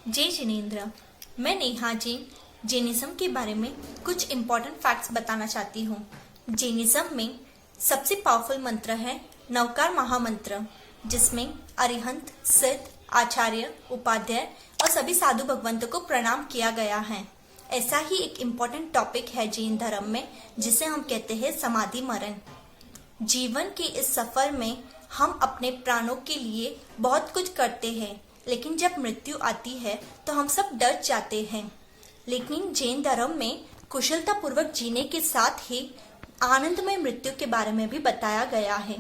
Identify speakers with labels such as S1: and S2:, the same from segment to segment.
S1: जय जिनेन्द्र। मैं नेहा जी जैनिज्म के बारे में कुछ इम्पोर्टेंट फैक्ट्स बताना चाहती हूँ। जैनिज्म में सबसे पावरफुल मंत्र है नवकार महामंत्र, जिसमें अरिहंत, सिद्ध, आचार्य, उपाध्याय और सभी साधु भगवंतों को प्रणाम किया गया है। ऐसा ही एक इम्पोर्टेंट टॉपिक है जैन धर्म में, जिसे हम कहते हैं समाधि मरण। जीवन के इस सफर में हम अपने प्राणों के लिए बहुत कुछ करते हैं, लेकिन जब मृत्यु आती है तो हम सब डर जाते हैं। लेकिन जैन धर्म में कुशलता पूर्वक जीने के साथ ही आनंदमय मृत्यु के बारे में भी बताया गया है।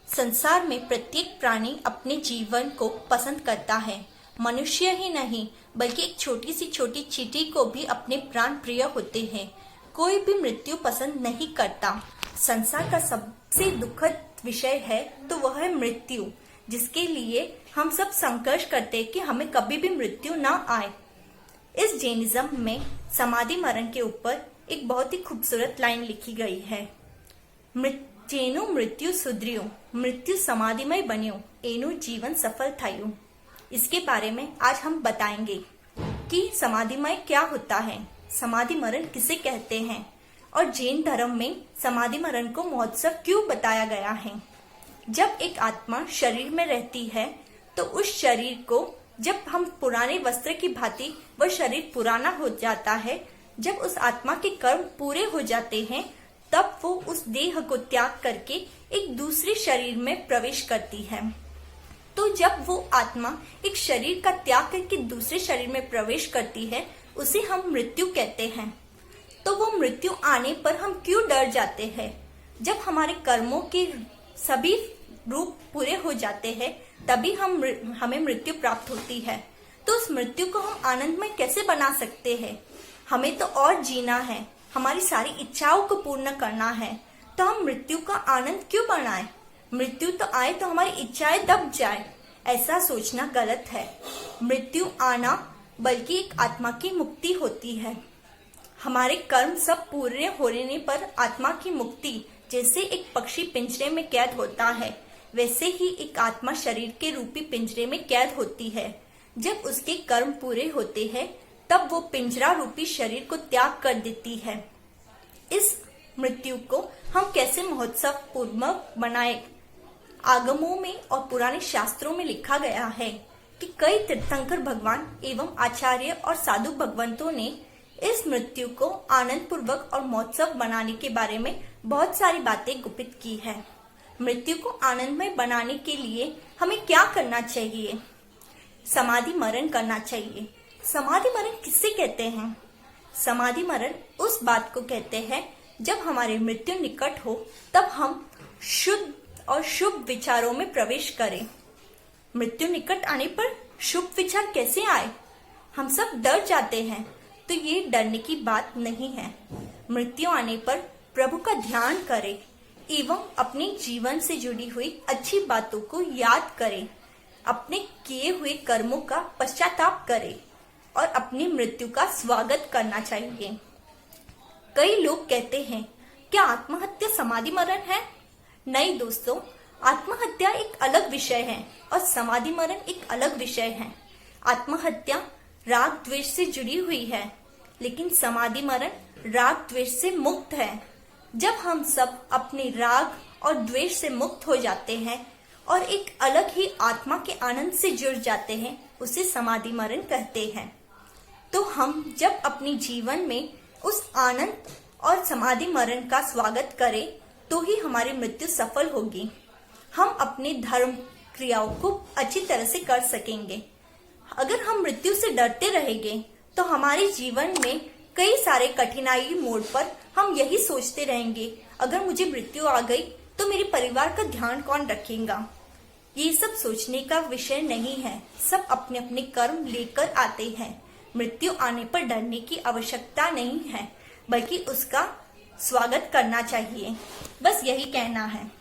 S1: संसार में प्रत्येक प्राणी अपने जीवन को पसंद करता है। मनुष्य ही नहीं बल्कि एक छोटी सी छोटी चींटी को भी अपने प्राण प्रिय होते हैं। कोई भी मृत्यु पसंद नहीं करता। संसार का सबसे दुखद विषय है तो वह है मृत्यु, जिसके लिए हम सब संघर्ष करते हैं कि हमें कभी भी मृत्यु ना आए। इस जैनिज्म में समाधि मरण के ऊपर एक बहुत ही खूबसूरत लाइन लिखी गई है। जेनु मृत्यु सुधरियो, मृत्यु समाधिमय बनियो, एनु जीवन सफल थायो। इसके बारे में आज हम बताएंगे कि समाधिमय क्या होता है, समाधि मरण किसे कहते हैं और जैन धर्म में समाधि मरण को महोत्सव क्यों बताया गया है। जब एक आत्मा शरीर में रहती है तो उस शरीर को, जब हम पुराने वस्त्र की भांति वह शरीर पुराना हो जाता है, जब उस आत्मा के कर्म पूरे हो जाते हैं, तब वो उस देह को त्याग करके एक दूसरे शरीर में प्रवेश करती है। तो जब वो आत्मा एक शरीर का त्याग करके दूसरे शरीर में प्रवेश करती है, उसे हम मृत्यु कहते हैं। तो वो मृत्यु आने पर हम क्यों डर जाते हैं? जब हमारे कर्मों के सभी रूप पूरे हो जाते हैं, तभी हमें मृत्यु प्राप्त होती है। तो उस मृत्यु को हम आनंदमय कैसे बना सकते हैं? हमें तो और जीना है, हमारी सारी इच्छाओं को पूर्ण करना है, तो हम मृत्यु का आनंद क्यों बनाएं? मृत्यु तो आए तो हमारी इच्छाएं दब जाए, ऐसा सोचना गलत है। मृत्यु आना बल्कि एक आत्मा की मुक्ति होती है। हमारे कर्म सब पूरे होने पर आत्मा की मुक्ति, जैसे एक पक्षी पिंजरे में कैद होता है, वैसे ही एक आत्मा शरीर के रूपी पिंजरे में कैद होती है। जब उसके कर्म पूरे होते हैं, तब वो पिंजरा रूपी शरीर को त्याग कर देती है। इस मृत्यु को हम कैसे महोत्सव पूर्वक बनाए? आगमों में और पुराने शास्त्रों में लिखा गया है कि कई तीर्थंकर भगवान एवं आचार्य और साधु भगवंतों ने इस मृत्यु को आनंद पूर्वक और महोत्सव बनाने के बारे में बहुत सारी बातें गुप्त की है। मृत्यु को आनंदमय बनाने के लिए हमें क्या करना चाहिए? समाधि मरण करना चाहिए। समाधि मरण किससे कहते हैं? समाधि मरण उस बात को कहते हैं जब हमारे मृत्यु निकट हो, तब हम शुद्ध और शुभ विचारों में प्रवेश करें। मृत्यु निकट आने पर शुभ विचार कैसे आए? हम सब डर जाते हैं, तो ये डरने की बात नहीं है। मृत्यु आने पर प्रभु का ध्यान करें एवं अपने जीवन से जुड़ी हुई अच्छी बातों को याद करें, अपने किए हुए कर्मों का पश्चाताप करें और अपनी मृत्यु का स्वागत करना चाहिए। कई लोग कहते हैं, क्या आत्महत्या समाधि मरण है? नहीं दोस्तों, आत्महत्या एक अलग विषय है और समाधि मरण एक अलग विषय है। आत्महत्या राग द्वेष से जुड़ी हुई है, लेकिन समाधि मरण राग द्वेष से मुक्त है। जब हम सब अपने राग और द्वेष से मुक्त हो जाते हैं और एक अलग ही आत्मा के आनंद से जुड़ जाते हैं, उसे समाधि मरण कहते हैं। तो हम जब अपने जीवन में उस आनंद और समाधि मरण का स्वागत करें, तो ही हमारी मृत्यु सफल होगी। हम अपने धर्म क्रियाओं को अच्छी तरह से कर सकेंगे। अगर हम मृत्यु से डरते रहेंगे तो हमारे जीवन में कई सारे कठिनाई मोड़ पर हम यही सोचते रहेंगे, अगर मुझे मृत्यु आ गई तो मेरे परिवार का ध्यान कौन रखेगा? ये सब सोचने का विषय नहीं है। सब अपने अपने कर्म लेकर आते हैं। मृत्यु आने पर डरने की आवश्यकता नहीं है, बल्कि उसका स्वागत करना चाहिए। बस यही कहना है।